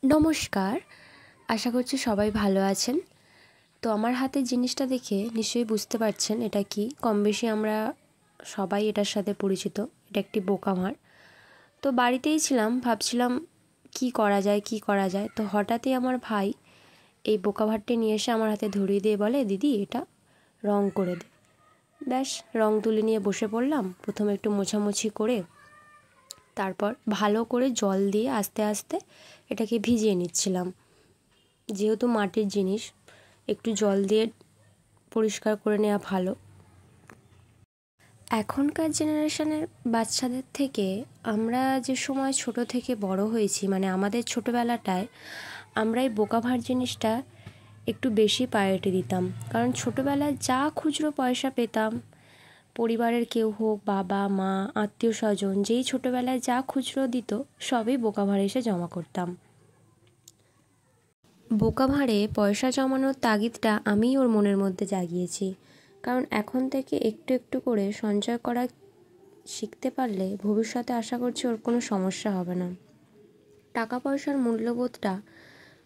নমস্কার, আশা করছি সবাই ভালো আছেন। তো আমার হাতের জিনিসটা দেখে নিশ্চয়ই বুঝতে পারছেন এটা কি। কম বেশি আমরা সবাই এটার সাথে পরিচিত। এটা একটি বোকামার। তো বাড়িতেই ছিলাম, ভাবছিলাম কি করা যায়। তো হঠাৎই আমার ভাই এই বোকাভারটি নিয়ে এসে আমার হাতে ধরিয়ে দিয়ে বলে, দিদি এটা রং করে দে। ব্যাস, রং তুলি নিয়ে বসে পড়লাম। প্রথমে একটু মোছামুছি করে তারপর ভালো করে জল দিয়ে আস্তে আস্তে এটাকে ভিজিয়ে নিচ্ছিলাম। যেহেতু মাটির জিনিস, একটু জল দিয়ে পরিষ্কার করে নেওয়া ভালো। এখনকার জেনারেশনের বাচ্চাদের থেকে আমরা যে সময় ছোট থেকে বড় হয়েছি, মানে আমাদের ছোটোবেলাটায় আমরা এই বোকাভার জিনিসটা একটু বেশি প্রায়োরিটি দিতাম। কারণ ছোটোবেলায় যা খুচরো পয়সা পেতাম, পরিবারের কেউ হোক, বাবা মা আত্মীয় স্বজন, যেই ছোটোবেলায় যা খুচরো দিত সবই বোকাভারে এসে জমা করতাম। বোকাভারে পয়সা জমানোর তাগিদটা আমিই ওর মনের মধ্যে জাগিয়েছি। কারণ এখন থেকে একটু একটু করে সঞ্চয় করা শিখতে পারলে ভবিষ্যতে আশা করছি ওর কোনো সমস্যা হবে না। টাকা পয়সার মূল্যবোধটা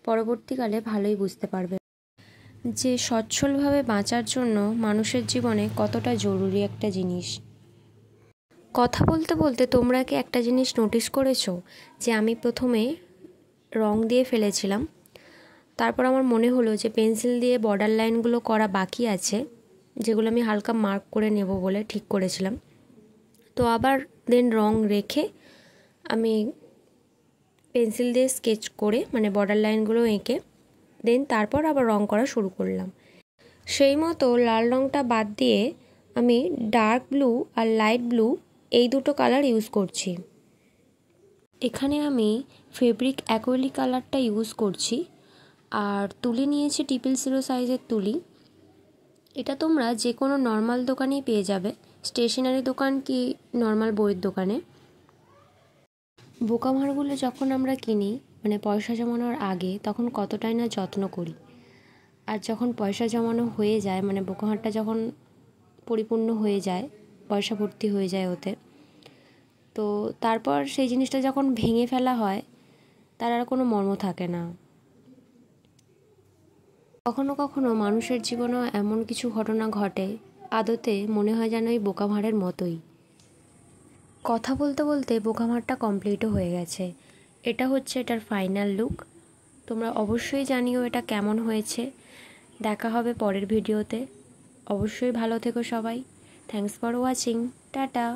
পরবর্তীকালে ভালোই বুঝতে পারবে, যে সচ্ছলভাবে বাঁচার জন্য মানুষের জীবনে কতটা জরুরি একটা জিনিস। কথা বলতে বলতে তোমরা কি একটা জিনিস নোটিস করেছো, যে আমি প্রথমে রং দিয়ে ফেলেছিলাম, তারপর আমার মনে হলো যে পেন্সিল দিয়ে বর্ডার লাইনগুলো করা বাকি আছে, যেগুলো আমি হালকা মার্ক করে নেব বলে ঠিক করেছিলাম। তো আবার দেন রং রেখে আমি পেন্সিল দিয়ে স্কেচ করে, মানে বর্ডার লাইনগুলো এঁকে দেন তারপর আবার রং করা শুরু করলাম। সেই মতো লাল রংটা বাদ দিয়ে আমি ডার্ক ব্লু আর লাইট ব্লু এই দুটো কালার ইউজ করছি। এখানে আমি ফেব্রিক অ্যাক্রিলিক কালারটা ইউজ করছি, আর তুলি নিয়েছি 000 সাইজের তুলি। এটা তোমরা যে কোনো নর্মাল দোকানেই পেয়ে যাবে, স্টেশনারি দোকান কি নর্মাল বইয়ের দোকানে। বোকামারগুলো যখন আমরা কিনি, মানে পয়সা জমানোর আগে, তখন কতটাই না যত্ন করি। আর যখন পয়সা জমানো হয়ে যায়, মানে বোকামারটা যখন পরিপূর্ণ হয়ে যায়, পয়সা ভর্তি হয়ে যায় ওতে, তো তারপর সেই জিনিসটা যখন ভেঙে ফেলা হয় তার আর কোনো মর্ম থাকে না। কখনো কখনো মানুষের জীবনেও এমন কিছু ঘটনা ঘটে, আদতে মনে হয় যেন এই বোকামারের মতোই। কথা বলতে বলতে বোকামারটা কমপ্লিটও হয়ে গেছে। এটা হচ্ছে এটার ফাইনাল লুক। তোমরা অবশ্যই জানিও এটা কেমন হয়েছে। দেখা হবে পরের ভিডিওতে। অবশ্যই ভালো থেকো সবাই। Thanks for watching. টাটা।